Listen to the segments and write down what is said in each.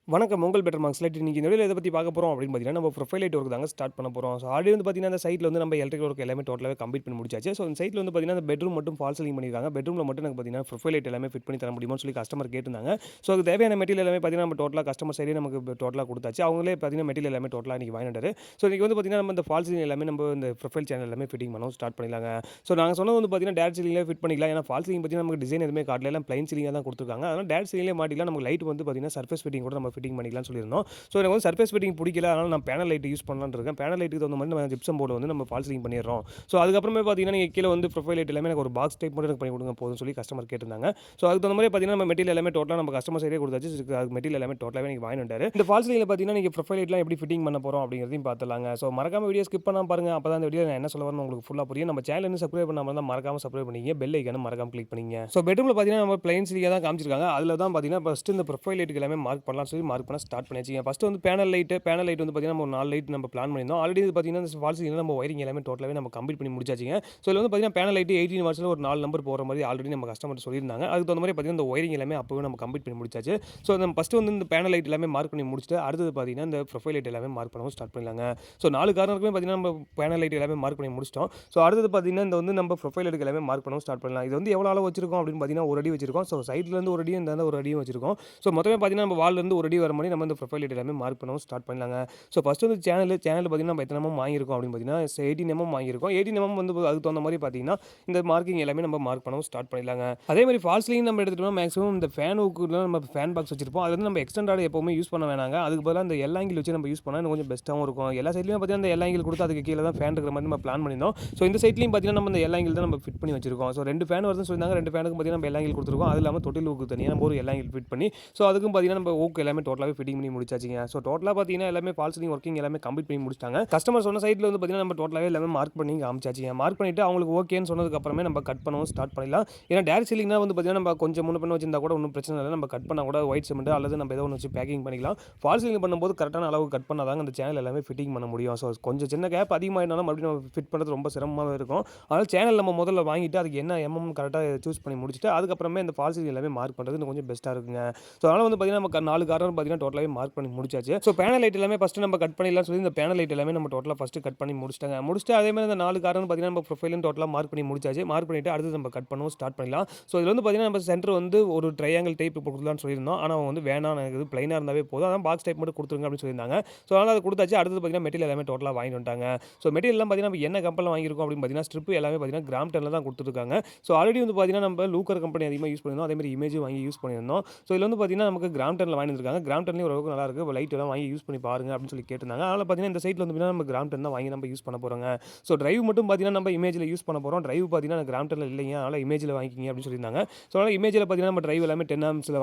வணக்கம். உங்கள் better marks light இன்னைக்கு இந்த வீடியோல எத பத்தி பார்க்க போறோம் அப்படின்னு பார்த்தீங்கன்னா, நம்ம ப்ரொஃபைல் லைட் ஒர்க் தாங்க ஸ்டார்ட் பண்ண போறோம். ஸோ ஆல்ரெடி வந்து பார்த்தீங்கன்னா, அந்த சைட்ல வந்து நம்ம எலக்ட்ரிக்கல் ஒர்க் எல்லாமே டோட்டலாவே கம்ப்ளீட் பண்ணி முடிச்சாச்சு. ஸோ இந்த சைட்ல வந்து பார்த்தீங்கன்னா, அந்த பெட்ரூம் மட்டும் ஃபால் சீலிங் பண்ணியிருக்காங்க. பெட்ரூம்ல மட்டும் எனக்கு பார்த்தீங்கன்னா, ப்ரொஃபைல் லைட் எல்லாமே ஃபிட் பண்ணி தர முடியுமான்னு சொல்லி கஸ்டமர் கேட்டிருந்தாங்க. ஸோ அதுக்கு தேவையான மெட்டீரியல் எல்லாமே பார்த்தீங்கன்னா, நம்ம டோட்டலா கஸ்டமர் சைடே நமக்கு டோட்டலா குடுத்தாச்சு. அவங்களே பார்த்தீங்கன்னா, மெட்டீரியல் எல்லாமே டோட்டலா இன்னைக்கு வாங்கிட்டு வந்தாரு. ஸோ இன்னைக்கு வந்து பார்த்தீங்கன்னா, நம்ம இந்த ஃபால் சீலிங் எல்லாமே நம்ம இந்த ப்ரொஃபைல் சேனல் எல்லாமே ஃபிட்டிங் பண்ணவும் ஸ்டார்ட் பண்ணிடலாங்க. ஸோ நாங்க சொன்னது வந்து பார்த்தீங்கன்னா, டேரக்ட் சீலிங்லேயே ஃபிட் பண்ணிக்கலாம். ஏன்னா ஃபால் சீலிங் பார்த்தீங்கன்னா, நமக்கு டிசைன் எதுவுமே காட்டல. எல்லாம் பிளைன் சீலிங்கா தான் குடுத்துருக்காங்க. அதனால டேரக்ட் சீலிங்லேயே மாட்டிக்கலாம். நமக்கு லைட் வந்து பார்த்தீங்கன்னா, சர்ஃபேஸ் ஃபிட்டிங் கூட நம்ம ஃபிட்டிங் பண்ணிக்கலாம்னு சொல்லியிருந்தோம். ஸோ எனக்கு வந்து சர்ஃபேஸ் ஃபிட்டிங் பிடிக்கல. அதனால நான் பேனல் லைட் யூஸ் பண்ணலான்னு இருக்கேன். பேனல் லைட்டுக்கு தகுந்த மாதிரி நம்ம ஜிப்சம் போர்டு வந்து நம்ம ஃபால் சீலிங் பண்ணிடுறோம். ஸோ அதுக்கப்புறமே பார்த்தீங்கன்னா, நீங்க கீழ வந்து ப்ரொஃபைல் லைட் எல்லாமே எனக்கு ஒரு பாக்ஸ் டைப் மட்டும் எனக்கு பண்ணி கொடுங்க போதும்னு சொல்லி கஸ்டமர் கேட்டிருந்தாங்க. ஸோ அதுக்கு தகுந்த மாதிரி பார்த்தீங்கன்னா, நம்ம மெட்டீரியல் எல்லாமே டோட்டலா நம்ம கஸ்டமர் சைடே கொடுத்தாச்சு. அதுக்கு மெட்டீரியல் எல்லாமே டோட்டலாவே நீங்க வாங்கிட்டு வந்துட்டாரு. இந்த ஃபால் சீலிங்ல பார்த்தீங்கன்னா, நீங்க ப்ரொஃபைல் லைட்லாம் எப்படி ஃபிட்டிங் பண்ண போறோம் அப்படிங்கிறதையும் பார்த்துடலாங்க. ஸோ மறக்காம வீடியோ ஸ்கிப் பண்ணாம பாருங்க. அப்பதான் இந்த வீடியோ நான் என்ன சொல்ல வரேன்னு உங்களுக்கு ஃபுல்லா புரியும். நம்ம சேனல் இன்னும் சப்ஸ்கிரைப் பண்ணாம இருந்தா மறக்காம சப்ஸ்கிரைப் பண்ணிக்கங்க. பெல் ஐகானும் மறக்காம கிளிக் பண்ணிக்கங்க. ஸோ பெட்ரூம்ல பார்த்தீங்கன்னா, நம்ம பிளைன் சீலிங்கா தான் காமிச்சிருக்காங்க. அதில தான் பார்த்தீங்கன்னா, ஃபர்ஸ்ட் இந்த ப்ரொஃபைல் லைட்டுக்கு எல்லாமே மார்க் பண்ணலாம்னு சொல்லி மார்க் பண்ண ஸ்டார்ட் பண்ணியாச்சுங்க. ஃபர்ஸ்ட் வந்து பேனல் லைட் வந்து பார்த்தீங்கன்னா, நம்ம ஒரு 4 லைட் நம்ம பிளான் பண்ணியிருந்தோம். ஆல்ரெடி இது பார்த்தீங்கன்னா, இந்த ஃபால் சீலிங்ல நம்ம ஒயரிங் எல்லாமே டோட்டலாவே நம்ம கம்ப்ளீட் பண்ணி முடிச்சாச்சுங்க. ஸோ இதுல வந்து பார்த்தீங்கன்னா, பேனல் லைட் 18 வாட்ஸ்ல ஒரு 4 நம்பர் போற மாரி ஆல்ரெடி நம்ம கஸ்டமர் சொல்லியிருந்தாங்க. அதுக்கு தகுந்த மாரி பார்த்தீங்கன்னா, இந்த ஒயரிங் எல்லாமே அப்பவே நம்ம கம்ப்ளீட் பண்ணி முடிச்சாச்சு. ஸோ நம்ம ஃபர்ஸ்ட் வந்து இந்த பேனல் லைட் எல்லாமே மார்க் பண்ணி முடிச்சுட்டு, அடுத்தது பார்த்தீங்கன்னா, இந்த ப்ரொஃபைல் லைட் எல்லாமே மார்க் பண்ணவும் ஸ்டார்ட் பண்ணிடலாங்க. ஸோ 4 கார்னருக்குமே பார்த்தீங்கன்னா, நம்ம பேனல் லைட் எல்லாமே மார்க் பண்ணி முடிச்சிட்டோம். ஸோ அடுத்தது பார்த்தீங்கன்னா, இந்த வந்து நம்ம ப்ரொஃபைல் லைட் எல்லாமே மார்க் பண்ணவும் ஸ்டார்ட் பண்ணலாம். இது வந்து எவ்வளோ அளவு வச்சிருக்கோம் அப்படின்னு பார்த்தீங்கன்னா, 1 அடி வச்சிருக்கோம். ஸோ சைட்லேருந்து 1 அடியும், இந்த 1 அடியும் வச்சிருக்கோம். ஸோ மொத்தமே பார்த்தீங்கன்னா, நம்ம வால்லேருந்து 1 அடி வர மாரி நம்ம இந்த ப்ரொஃபைல் லைட் எல்லாமே மார்க் பண்ணவும் ஸ்டார்ட் பண்ணலாங்க. ஸோ ஃபர்ஸ்ட் வந்து சேனல் பார்த்தீங்கன்னா, நம்ம எத்தனை வாங்கியிருக்கோம் அப்படின்னு பார்த்தீங்கன்னா, 18 வாங்கியிருக்கோம். 18 வந்து அதுக்கு தகுந்த மாரி பார்த்தீங்கன்னா, இந்த மார்க்கிங் எல்லாமே நம்ம மார்க் பண்ணவும் ஸ்டார்ட் பண்ணிடலாங்க. அதே மாரி ஃபால் சீலிங் நம்ம எடுத்துட்டோம்னா, மேக்ஸிமம் இந்த ஃபேன் ஹூக்குல நம்ம ஃபேன் பாக்ஸ் வச்சிருப்போம். அது வந்து நம்ம எக்ஸ்டெண்ட் ராட் எப்பவுமே யூஸ் பண்ண வேணாங்க. அதுக்கு பதிலா இந்த எல் ஆங்கிள் வச்சு நம்ம யூஸ் பண்ணா இன்னும் கொஞ்சம் பெஸ்ட்டாவும் இருக்கும். எல்லா சைட்லயும் பார்த்தீங்கன்னா, இந்த எல் ஆங்கிள் குடுத்து அதுக்கு கீழ தான் ஃபேன் இருக்கிற மாரி நம்ம பிளான் பண்ணியிருந்தோம். ஸோ இந்த சைட்லயும் பார்த்தீங்கன்னா, நம்ம இந்த எல் ஆங்கிள் தான் நம்ம ஃபிட் பண்ணி வச்சிருக்கோம். ஸோ 2 ஃபேன் வருதுன்னு சொல்லியிருந்தாங்க. 2 ஃபேனுக்கும் பார்த்தீங்கன்னா, நம்ம எல் ஆங்கிள் குடுத்துருக்கோம். அது இல்லாம தொட்டில் ஹூக்கு தனியா நம்ம ஒரு எல் ஆங்கிள் ஃபிட் பண்ணி, ஸோ அதுக்கும் பார்த்தீங்கன்னா, நம்ம ஹூக் எல்லாமே டோட்டலாவே ஃபிட்டிங் பண்ணி முடிச்சாச்சுங்க. ஸோ டோட்டலா பார்த்தீங்கன்னா, எல்லாமே ஃபால் சீலிங் ஒர்க்கிங் எல்லாமே கம்ப்ளீட் பண்ணி முடிச்சுட்டாங்க. கஸ்டமர் சொன்ன சைட்ல வந்து பார்த்தீங்கன்னா, நம்ம டோட்டலாவே எல்லாமே மார்க் பண்ணி காமிச்சாச்சுங்க. மார்க் பண்ணிட்டு அவங்களுக்கு ஓகேன்னு சொன்னதுக்கு அப்புறமே நம்ம கட் பண்ணவும் ஸ்டார்ட் பண்ணிடலாம். ஏன்னா டேரக்ட் சீலிங்னா வந்து பார்த்தீங்கன்னா, நம்ம கொஞ்சம் முன்ன பின்ன வச்சிருந்தா கூட ஒண்ணும் பிரச்சனை இல்ல. நம்ம கட் பண்ணா கூட ஒயிட் சிமெண்ட் அல்லது நம்ம ஏதோ ஒண்ணு வச்சு பேக்கிங் பண்ணிக்கலாம். ஃபால் சீலிங் பண்ணும்போது கரெக்ட்டான அளவுக்கு கட் பண்ணா தாங்க அந்த சேனல் எல்லாமே ஃபிட்டிங் பண்ண முடியும். ஸோ கொஞ்சம் சின்ன கேப் அதிகமாயினாலும் மறுபடியும் நம்ம ஃபிட் பண்றது ரொம்ப சிரமமாவே இருக்கும். அதனால சேனல் நம்ம முதல்ல வாங்கிட்டு அதுக்கு என்ன கரெக்ட்டா சூஸ் பண்ணி முடிச்சுட்டு, அதுக்கப்புறமே இந்த ஃபால் சீலிங் எல்லாமே மார்க் பண்றது இன்னும் கொஞ்சம் பெஸ்ட்டா இருக்குங்க. ஸோ அதனால வந்து பார்த்தீங்கன்னா, நம்ம 4 கார்னர் பார்த்தீங்கன்னா டோட்டலாவே மார்க் பண்ணி முடிச்சாச்சு. ஸோ பேனல் லைட் எல்லாமே ஃபர்ஸ்ட் நம்ம கட் பண்ணிடலாம்னு சொல்லி இந்த பேனல் லைட் எல்லாமே நம்ம டோட்டலா ஃபர்ஸ்ட் கட் பண்ணி முடிச்சுட்டோங்க. முடிச்சுட்டு அதே மாரி இந்த 4 கார்னர் பார்த்தீங்கன்னா, நம்ம ப்ரொஃபைலும் டோட்டலா மார்க் பண்ணி முடிச்சாச்சு. மார்க் பண்ணிட்டு அடுத்தது நம்ம கட் பண்ணவும் ஸ்டார்ட் பண்ணிடலாம். ஸோ இதுல வந்து பார்த்தீங்கன்னா, நம்ம சென்டர் வந்து ஒரு ட்ரையாங்கிள் டைப் குடுக்கலாம்னு சொல்லியிருந்தோம். ஆனா அவங்க வந்து வேணாம் எனக்கு இது பிளைனா இருந்தாவே போதும். அதான் பாக்ஸ் டைப் மட்டும் குடுத்துருங்க அப்படின்னு சொல்லியிருந்தாங்க. ஸோ அதனால அத குடுத்தாச்சு. அடுத்தது பார்த்தீங்கன்னா, மெட்டீரியல் எல்லாமே டோட்டலா வாங்கிட்டு வந்துட்டாங்க. ஸோ மெட்டீரியல்லாம் பார்த்தீங்கன்னா, நம்ம என்ன கம்பெனில வாங்கியிருக்கோம் அப்படின்னு பார்த்தீங்கன்னா, ஸ்ட்ரிப் எல்லாமே பார்த்தீங்கன்னா, கிராம்ப்டன்ல தான் குடுத்துருக்காங்க. ஸோ ஆல்ரெடி வந்து பார்த்தீங்கன்னா, நம்ம லூக்கர் கம்பெனி அதிகமா யூஸ் பண்ணியிருந்தோம். அதே மாரி இமேஜும் வாங்கி யூஸ் பண்ணியிருந்தோம். ஸோ இதுல வந்து பார்த்தீங்கன்னா, நமக்கு கிராம்ப்டன்ல வாங்கிட்டு வந்திருக்காங்க. கிராம்ப்டன்லயும் ஓரளவுக்கு நல்லா இருக்கு. லைட் எல்லாம் வாங்கி யூஸ் பண்ணி பாருங்க அப்படின்னு சொல்லி கேட்டிருந்தாங்க. அதனால பார்த்தீங்கன்னா, இந்த சைட்ல வந்து பார்த்தீங்கன்னா, நம்ம கிராம்ப்டன் தான் வாங்கி நம்ம யூஸ் பண்ண போறோங்க. ஸோ டிரைவ் மட்டும் பார்த்தீங்கன்னா, நம்ம இமேஜ்ல யூஸ் பண்ண போறோம். டிரைவ் பார்த்தீங்கன்னா, கிராம்ப்டன்ல இல்லைங்க. அதனால இமேஜ்ல வாங்கிக்கிங்க அப்படின்னு சொல்லியிருந்தாங்க. ஸோ அதனால இமேஜ்ல பார்த்தீங்கன்னா, நம்ம டிரைவ் எல்லாமே 10 ஆம்ப்ஸ்ல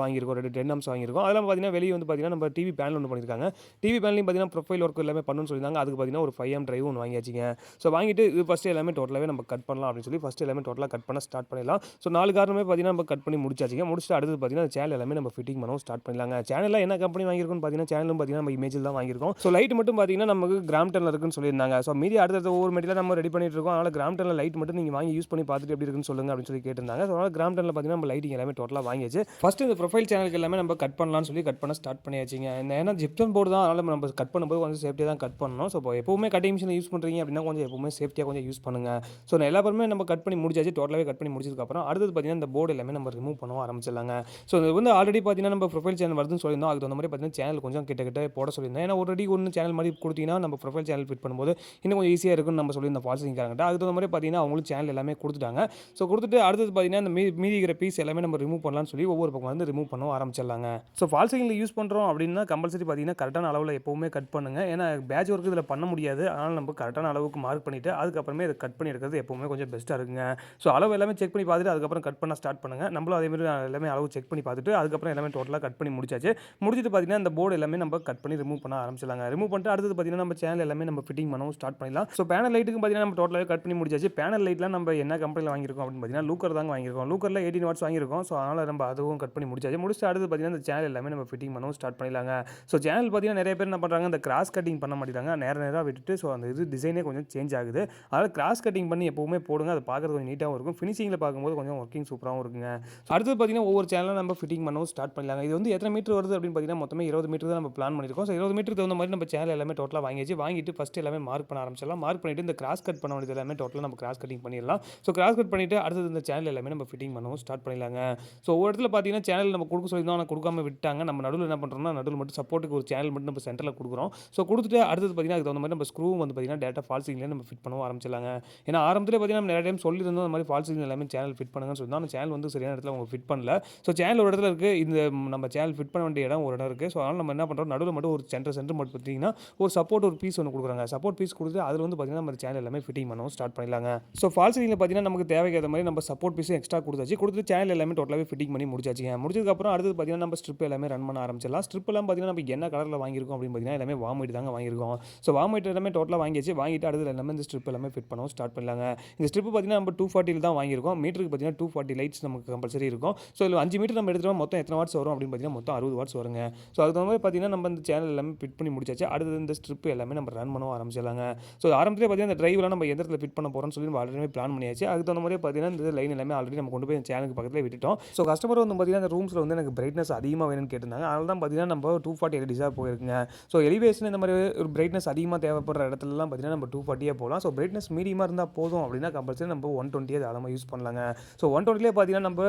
வாங்கியிருக்கோம். 2 10 ஆம்ப்ஸ் வாங்கியிருக்கோம். அதெல்லாம் பார்த்தீங்கன்னா, வெளிய வந்து பார்த்தீங்கன்னா, நம்ம டிவி பேனல் ஒண்ணு பண்ணியிருக்காங்க. டிவி பேனல்லயும் பார்த்தீங்கன்னா, ப்ரொஃபைல் ஒர்க் எல்லாமே பண்ணணும்னு சொல்லியிருந்தாங்க. அதுக்கு பார்த்தீங்கன்னா, ஒரு 5 ஆம்ப் டிரைவ் ஒண்ணு வாங்கியாச்சுங்க. ஸோ வாங்கிட்டு இது ஃபர்ஸ்ட் எல்லாமே டோட்டலாவே நம்ம கட் பண்ணலாம் அப்படின்னு சொல்லி ஃபர்ஸ்ட் எல்லாமே டோட்டலா கட் பண்ண ஸ்டார்ட் பண்ணிடலாம். ஸோ 4 காரணமே பார்த்தீங்கன்னா, நம்ம கட் பண்ணி முடிச்சாச்சுங்க. முடிச்சுட்டு அடுத்தது பார்த்தீங்கன்னா, சேனல் எல்லாமே நம்ம ஃபிட்டிங் பண்ணவும் ஸ்டார்ட் பண்ணிடலாங்க. சேனல்ல என்ன கம்பெனி வாங்கியிருக்கோம்னு பார்த்தீங்கன்னா, சேனலும் பார்த்தீங்கன்னா, நம்ம இமேஜ்ல தான் வாங்கியிருக்கோம். ஸோ லைட் மட்டும் பார்த்தீங்கன்னா, நமக்கு கிராம்ப்டன்ல இருக்குன்னு சொல்லியிருந்தாங்க. ஸோ மீதி அடுத்தடுத்த ஒவ்வொரு மெட்டீரியல் நம்ம ரெடி பண்ணிட்டு இருக்கோம். அதனால கிராம்ப்டன்ல லைட் மட்டும் நீங்க வாங்கி யூஸ் பண்ணி பார்த்துட்டு எப்படி இருக்குன்னு சொல்லுங்க அப்படின்னு சொல்லி கேட்டிருந்தாங்க. ஸோ அதனால கிராம்ப்டன்ல பார்த்தீங்கன்னா, நம்ம லைட்டிங் எல்லாமே டோட்டலா வாங்கியாச்சு. ஃபர்ஸ்ட் இந்த ப்ரொஃபைல் சேனலுக்கு எல்லாமே நம்ம கட் பண்ணலாம்னு சொல்லி கட் பண்ண ஸ்டார்ட் பண்ணியாச்சுங்க. ஏன்னா ஜிப்சம் போர்டு தான். அதனால நம்ம கட் பண்ணும்போது கொஞ்சம் சேஃப்டியா தான் கட் பண்ணணும். ஸோ எப்பவுமே கட்டிங் மிஷின் யூஸ் பண்றீங்க அப்படின்னா, கொஞ்சம் எப்பவுமே சேஃப்டியா கொஞ்சம் யூஸ் பண்ணுங்க. ஸோ எல்லா பொருளுமே நம்ம கட் பண்ணி முடிச்சாச்சு. டோட்டலாவே கட் பண்ணி முடிச்சதுக்கப்புறம் அடுத்தது பார்த்தீங்கன்னா, இந்த போர்டு எல்லாமே நம்ம ரிமூவ் பண்ணவும் ஆரம்பிச்சிடலாங்க. ஸோ இது வந்து ஆல்ரெடி பார்த்தீங்கன்னா, நம்ம ப்ரொஃபைல் சேனல் வருதுன்னு சொல்லியிருந்தோம். அதுக்கு தகுந்த மாரி பார்த்தீங்கன்னா, சேனல் கொஞ்சம் கிட்ட கிட்ட போட சொல்லியிருந்தேன். ஏன்னா ஆல்ரெடி ஒண்ணு சேனல் மாரி குடுத்தீங்கன்னா, நம்ம ப்ரொஃபைல் சேனல் ஃபிட் பண்ணும்போது இன்னும் கொஞ்சம் ஈஸியா இருக்கும்னு நம்ம சொல்லியிருந்தோம் ஃபால் சீலிங்காரங்கட்ட. அதுக்கு தகுந்த மாரி பார்த்தீங்கன்னா, அவங்களும் சேனல் எல்லாமே குடுத்துட்டாங்க. ஸோ குடுத்துட்டு அடுத்தது பார்த்தீங்கன்னா, இந்த மீதி இருக்கிற பீஸ் எல்லாமே நம்ம ரிமூவ் பண்ணலாம்னு சொல்லி ஒவ்வொரு பக்கம் வந்து ரிமூவ் பண்ணவும் ஆரம்பிச்சிடலாங்க. ஸோ ஃபால் சீலிங்ல யூஸ் பண்றோம் அப்படின்னா, கம்பல்சரி பார்த்தீங்கன்னா, கரெக்ட்டான அளவுல எப்பவுமே கட் பண்ணுங்க. ஏன்னா பேட்ச் ஒர்க் இதில பண்ண முடியாது. அதனால நம்ம கரெக்ட்டான அளவுக்கு மார்க் பண்ணிட்டு, அதுக்கப்புறமே இத கட் பண்ணி எடுக்கிறது எப்பவுமே கொஞ்சம் பெஸ்ட்டா இருக்குங்க. ஸோ அளவு எல்லாமே செக் பண்ணி பார்த்துட்டு, அதுக்கப்புறம் கட் பண்ண ஸ்டார்ட் பண்ணுங்க. நம்மளும் அதே மாரி எல்லாமே அளவு செக் பண்ணி பார்த்துட்டு, அதுக்கப்புறம் எல்லாமே டோட்டலா கட் பண்ணி முடிச்சாச்சு. முடிச்சுட்டு பார்த்தீங்கன்னா, இந்த போர்டு எல்லாமே நம்ம கட் பண்ணி ரிமூவ் பண்ண ஆரம்பிச்சிடலாங்க. ரிமூவ் பண்ணிட்டு அடுத்தது பார்த்தீங்கன்னா, நம்ம சேனல் எல்லாமே நம்ம ஃபிட்டிங் பண்ணவும் ஸ்டார்ட் பண்ணிடலாம். ஸோ பேனல் லைட்டுக்கும் பார்த்தீங்கன்னா, நம்ம டோட்டலாவே கட் பண்ணி முடிச்சாச்சு. பேனல் லைட்லாம் நம்ம என்ன கம்பெனில வாங்கியிருக்கோம் அப்படின்னு பார்த்தீங்கன்னா, லூக்கர் தாங்க வாங்கியிருக்கோம். லூக்கர்ல 18 வாட்ஸ் வாங்கியிருக்கோம். ஸோ அதனால நம்ம அதுவும் கட் பண்ணி முடிச்சாச்சு. முடிச்சுட்டு அடுத்தது பார்த்தீங்கன்னா, இந்த சேனல் எல்லாமே நம்ம ஃபிட்டிங் பண்ணவும் ஸ்டார்ட் பண்ணிடலாங்க. ஸோ சேனல் பார்த்தீங்கன்னா, நிறைய பேர் என்ன பண்றாங்க, இந்த கிராஸ் கட்டிங் பண்ண மாட்டேங்கிறாங்க. நேரா விட்டுட்டு ஸோ அந்த டிசைனே கொஞ்சம் சேஞ்ச் ஆகுது. அதனால கிராஸ் கட்டிங் பண்ணி எப்பவுமே போடுங்க. அது பார்க்கறது கொஞ்சம் நீட்டாவும் இருக்கும். ஃபினிஷிங்ல பார்க்கும்போது கொஞ்சம் ஒர்க்கிங் சூப்பராவும் இருக்குங்க. அடுத்தது பார்த்தீங்கன்னா, ஒவ்வொரு சேனலும் நம்ம ஃபிட்டிங் பண்ணவும் ஸ்டார்ட் பண்ணலாங்க. இது வந்து எத்தனை மீட்டர் வருது அப்படின்னு அப்படின்னு பார்த்தீங்கன்னா மொத்தமே 20 மீட்டர் தான் நம்ம பிளான் பண்ணியிருக்கோம். ஸோ 20 மீட்டருக்கு தகுந்த மாதிரி நம்ம சேனல் எல்லாமே டோட்டலா வாங்கியாச்சு. வாங்கிட்டு ஃபர்ஸ்ட் எல்லாமே மார்க் பண்ண ஆரம்பிச்சிடலாம். மார்க் பண்ணிட்டு இந்த கிராஸ் கட் பண்ண வேண்டியது எல்லாமே டோட்டலா நம்ம கிராஸ் கட்டிங் பண்ணிடலாம். ஸோ கிராஸ் கட் பண்ணிட்டு அடுத்தது இந்த சேனல் எல்லாமே நம்ம ஃபிட்டிங் பண்ணவும் ஸ்டார்ட் பண்ணிடலாங்க. ஸோ ஒவ்வொரு இடத்துல பார்த்தீங்கன்னா சேனல் நம்ம கொடுக்க சொல்லியிருந்தோம். ஆனால் கொடுக்காம விட்டாங்க. நம்ம நடுவில் என்ன பண்ணுறோம்னா நடுவில் மட்டும் சப்போர்ட்டுக்கு ஒரு சேனல் மட்டும் நம்ம சென்டரில் கொடுக்குறோம். ஸோ கொடுத்துட்டு அடுத்தது பார்த்தீங்கன்னா அதுக்கு தகுந்த மாதிரி நம்ம ஸ்க்ரூவும் வந்து பார்த்தீங்கன்னா டேரக்டா ஃபால்ஸ் சீலிங்லேயே நம்ம ஃபிட் பண்ணவும் ஆரம்பிச்சிடலாங்க. ஏன்னா ஆரம்பத்திலே பார்த்தீங்கன்னா நம்ம நிறைய டைம் சொல்லியிருந்தோம் அந்த மாதிரி ஃபால்ஸ் சீலிங் எல்லாமே சேனல் ஃபிட் பண்ணுங்கன்னு சொல்லியிருந்தோம். ஆனால் சேனல் வந்து சரியான இடத்துல அவங்க ஃபிட் பண்ணல. ஸோ சேனல் ஒரு இடத்துல இருக்குது. இந்த நம்ம சேனல் ஃபிட் பண்ண வேண்டிய இடம் ஒரு இடம் இருக்குது. ஸோ அதனால் நம்ம என்ன பண்ணுறோம் நடுவில் மட்டும் ஒரு சென்டர் மட்டும் பார்த்தீங்கன்னா ஒரு சப்போர்ட் ஒரு பீஸ் ஒன்று கொடுக்குறாங்க. சப்போர்ட் பீஸ் கொடுத்து அதில் வந்து பார்த்தீங்கன்னா நம்ம சேனல் எல்லாமே ஃபிட்டிங் பண்ணவும் ஸ்டார்ட் பண்ணிடலாங்க. ஸோ ஃபால்ஸ் சீலிங்கில் பார்த்தீங்கன்னா நமக்கு தேவைக்கு ஏற்ற மாதிரி நம்ம சப்போர்ட் பீஸும் எக்ஸ்ட்ரா கொடுத்தாச்சு. கொடுத்துட்டு சேனல் எல்லாமே டோட்டலாகவே ஃபிட்டிங் பண்ணி முடிச்சாச்சுங்க. முடிச்சதுக்கப்புறம் அடுத்தது பார்த்தீங்கன்னா நம்ம ஸ்ட்ரிப் எல்லாமே ரன் பண்ண ஆரம்பிச்சிடலாம். ஸ்ட்ரிப் எல்லாம் பார்த்தீங்கன்னா நம்ம என்ன கலரில் வாங்கியிருக்கோம் அப்படின்னு பார்த்தீங்கன்னா எல்லாமே வார்ம் ஒயிட் தாங்க வாங்கியிருக்கோம். ஸோ வார்ம் ஒயிட் எல்லாமே டோட்டலாக வாங்கியாச்சு. வாங்கிட்டு அடுத்தது எல்லாமே இந்த ஸ்ட்ரிப் எல்லாமே ஃபிட் பண்ணவும் ஸ்டார்ட் பண்ணலாங்க. இந்த ஸ்ட்ரிப் பார்த்தீங்கன்னா நம்ம 240 தான் வாங்கியிருக்கோம். மீட்டருக்கு பார்த்தீங்கன்னா 240 லைட்ஸ் நமக்கு கம்பல்சரி இருக்கும். ஸோ இதில் 5 மீட்டர் நம்ம எடுத்துகிட்டோம் மொத்தம் எத்தனை வாட்ஸ் வரும் அப்படின்னு பார்த்தீங்கன்னா மொத்தம் 60 வாட்ஸ் வருங்க. ஸோ அதுக்கு தகுந்த மாதிரி பார்த்தீங்கன்னா நம்ம இந்த சேனல் எல்லாமே ஃபிட் பண்ணி முடிச்சாச்சு. அடுத்தது இந்த ஸ்ட்ரிப் எல்லாமே நம்ம ரன் பண்ணவும் ஆரம்பிச்சிடலாங்க. ஸோ ஆரம்பத்திலே பார்த்தீங்கன்னா இந்த டிரைவ்லாம் நம்ம எந்திரத்தில் ஃபிட் பண்ண போகிறோம்னு சொல்லி நம்ம ஆல்ரெடி பிளான் பண்ணியாச்சு. அதுக்கு தகுந்த மாதிரி பார்த்தீங்கன்னா இந்த லைன் எல்லாமே ஆல்ரெடி நம்ம கொண்டு போய் சேனலுக்கு பக்கத்தில் விட்டுட்டோம். ஸோ கஸ்டமர் வந்து பார்த்தீங்கன்னா இந்த ரூம்ஸில் வந்து எனக்கு பிரைட்னஸ் அதிகமாக வேணும்னு கேட்டிருந்தாங்க. அதனால தான் பார்த்தீங்கன்னா நம்ம 240 எல்இடிஸாக போயிருக்குங்க. ஸோ எலிவேஷன் இந்த மாதிரி ஒரு பிரைட்னஸ் அதிகமாக தேவைப்படுற இடத்துலலாம் பார்த்தீங்கன்னா நம்ம 240 போகலாம். ஸோ பிரைட்னஸ் மீடியமாக இருந்தால் போதும் அப்படின்னா கம்பல்சரி நம்ம 120 தாராளமாக யூஸ் பண்ணலாங்க. ஸோ 120 பார்த்தீங்கன்னா நம்ம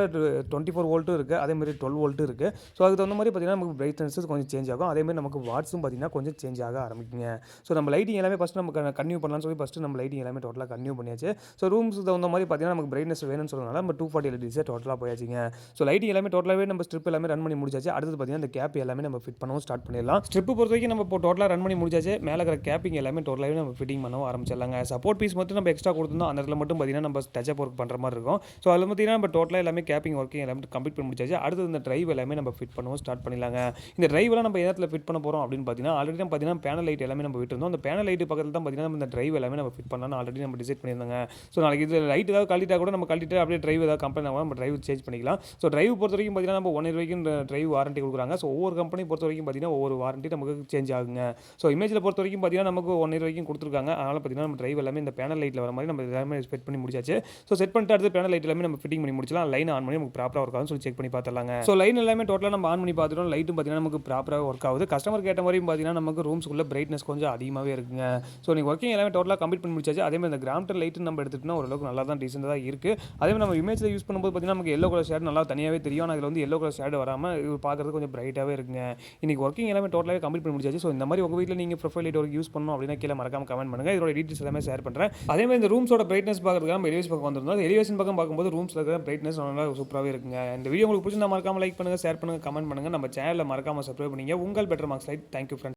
24 வோல்ட்டும் இருக்குது. அதேமாதிரி 12 வோல்ட்டும் இருக்குது. ஸோ அதுக்கு தகுந்த மாதிரி பார்த்தீங்கன்னா நமக்கு பிரைட்னஸ் கொஞ்சம் சேஞ்ச் ஆகும். அதேமாதிரி நமக்கு வாட்ஸும் பார்த்தீங்கன்னா கொஞ்சம் சேஞ்ச் ஆக ஆரம்பிக்குங்க. ஸோ நம்ம லைட்டிங் எல்லாமே ஃபஸ்ட்டு நம்ம கன்டினியூ பண்ணலாம்னு சொல்லி ஃபஸ்ட்டு நம்ம லைட்டிங் எல்லாமே டோட்டலாக கன்டினியூ பண்ணியாச்சு. ஸோ ரூம்ஸுக்கு தகுந்த மாதிரி பார்த்தீங்கன்னா நமக்கு பிரைட்னஸ் வேணும்னு சொல்றதுனால நம்ம 240 எல்இடிஸே டோட்டலாக போயாச்சுங்க. ஸோ லைட்டிங் எல்லாமே டோட்டலாகவே நம்ம ஸ்ட்ரிப் எல்லாமே ரன் பண்ணி முடிச்சாச்சு. அடுத்தது பார்த்தீங்கன்னா இந்த கேப் எல்லாமே நம்ம ஃபிட் பண்ணவும் ஸ்டார்ட் பண்ணிடலாம். ஸ்ட்ரிப் பொறுத்த வரைக்கும் நம்ம இப்போ டோட்டலாக ரன் பண்ணி முடிச்சாச்சு. மேலே இருக்கிற கேப்பிங் எல்லாமே டோட்டலாகவே நம்ம ஃபிட்டிங் பண்ணவும் ஆரம்பிச்சிடலாங்க. சப்போர்ட் பீஸ் மட்டும் நம்ம எக்ஸ்ட்ரா கொடுத்துருந்தோம். அந்த இடத்துல மட்டும் பார்த்தீங்கன்னா நம்ம டச்சப் ஒர்க் பண்ணுற மாதிரி இருக்கும். ஸோ அதில் பார்த்தீங்கன்னா நம்ம டோட்டலாக எல்லாமே கேப்பிங் ஒர்க்கிங் எல்லாமே கம்ப்ளீட் பண்ணி முடிச்சாச்சு. அடுத்தது இந்த டிரைவ் எல்லாமே நம்ம ஃபிட் பண்ணவும் ஸ்டார்ட் பண்ணிடலாங்க. இந்த டிரைவெல்லாம் நம்ம இடத்துல ஃபிட் பண்ண போகிறோம் அப்படின்னு பார்த்தீங்கன்னா ஆல்ரெடி நம்ம பார்த்தீங்கன்னா பேனல் லைட் எல்லாமே நம்ம விட்டுருந்தோம். அந்த பேனல் லைட் பக்கத்தில் தான் பார்த்தீங்கன்னா இந்த டிரைவ் எல்லாமே நம்ம ஃபிட் பண்ணலாம்னு ஆல்ரெடி நம்ம டிசைட் பண்ணியிருந்தாங்க. ஸோ நாளைக்கு இது லைட் ஏதாவது கழட்டிட்டா கூட நம்ம கழட்டிட்டு அப்படியே டிரைவ் ஏதாவது கம்பெனி ஆகும் நம்ம டிரைவ் சேஞ்ச் பண்ணிக்கலாம். ஸோ டிரைவ் பொறுத்த வரைக்கும் பார்த்தீங்கன்னா நம்ம 1 இயர் வரைக்கும் டிரைவ் வாரண்டி கொடுக்குறாங்க. ஸோ ஒவ்வொரு கம்பெனி பொறுத்த வரைக்கும் பார்த்தீங்கன்னா ஒவ்வொரு வாரண்டி நமக்கு சேஞ்ச் ஆகுங்க. ஸோ இமேஜில் பொறுத்த வரைக்கும் பார்த்தீங்கன்னா நமக்கு 1 இயர் வரைக்கும் கொடுத்துருக்காங்க. அதனால் பார்த்தீங்கன்னா நம்ம டிரைவ் எல்லாமே இந்த பேனல் லைட்டில் வர மாதிரி நம்ம எல்லாமே செட் பண்ணி முடிச்சாச்சு. ஸோ செட் பண்ணிட்டு அடுத்து பேனல் லைட் எல்லாமே நம்ம ஃபிட்டிங் பண்ணி முடிச்சலாம். லைன் ஆன் பண்ணி நமக்கு ப்ராப்பராக ஒர்க் ஆகும்னு சொல்லி செக் பண்ணி பார்த்துலாங்க. ஸோ லைன் எல்லாமே டோட்டலாக நம்ம ஆன் பண்ணி பார்த்துட்டோம். லைட்டும் பார்த்தீங்கன்னா நமக்கு ப்ராப்பராக ஒர்க் ஆகுது. கஸ்டமர் கேட்ட மாதிரியும் பார்த்தீங்கன்னா நமக்கு ரூம்ஸ்க்குள்ள பிரைட்னஸ் கொஞ்சம் அதிகமாகவே இருக்குங்க. ஸோ நீங்கள் ஒர்க்கிங் எல்லாமே டோட்டலாக கம்ப்ளீட் பண்ணி முடிச்சாச்சு. அதேமாதிரி இந்த கிராம்டர் லைட்டு நம்ம எடுத்துகிட்டோம்னா ஓரளவுக்கு நல்லா தான் டீசெண்டாக தான் இருக்குது. அதேமாதிரி நம்ம இமேஜில் யூஸ் பண்ணும்போது பார்த்தீங்கன்னா நமக்கு எல்லோ கலர் ஷேட் நல்லா தனியாகவே தெரியும். ஆனால் இதில் வந்து எல்லோ கலர் ஷேட் வராமல் இது பார்க்குறது கொஞ்சம் பிரைட்டாகவே இருக்குங்க. இன்றைக்கி ஒர்க்கிங் எல்லாமே டோட்டலாகவே கம்ப்ளீட் பண்ணி முடிச்சாச்சு. ஸோ இந்த மாதிரி உங்கள் வீட்டில் நீங்கள் ப்ரொஃபைல் லைட் ஒர்க் யூஸ் பண்ணணும் அப்படின்னா கீழே மறக்காம கமெண்ட் பண்ணுங்கள். இதோட டீட்டெயில்ஸ் எல்லாமே ஷேர் பண்ணுறேன். அதேமாதிரி இந்த ரூம்ஸோட பிரைட்னஸ் பார்க்குறதுக்காக நம்ம எலிவேஷன் பக்கம் வந்திருந்தோம். எலிவேஷன் பக்கம் பார்க்கும்போது ரூம்ஸில் இருக்கிற பிரைட்னஸ் நல்லா சூப்பராகவே இருக்குங்க. இந்த வீடியோ உங்களுக்கு பிடிச்சிருந்தா மறக்காம லைக் பண்ணுங்கள், ஷேர் பண்ணுங்கள், கமெண்ட் பண்ணுங்கள். நம்ம சேனலில் மறக்காம சப்ஸ்கிரைப் பண்ணிங்க. உங்கள் better marks light. Thank you friends.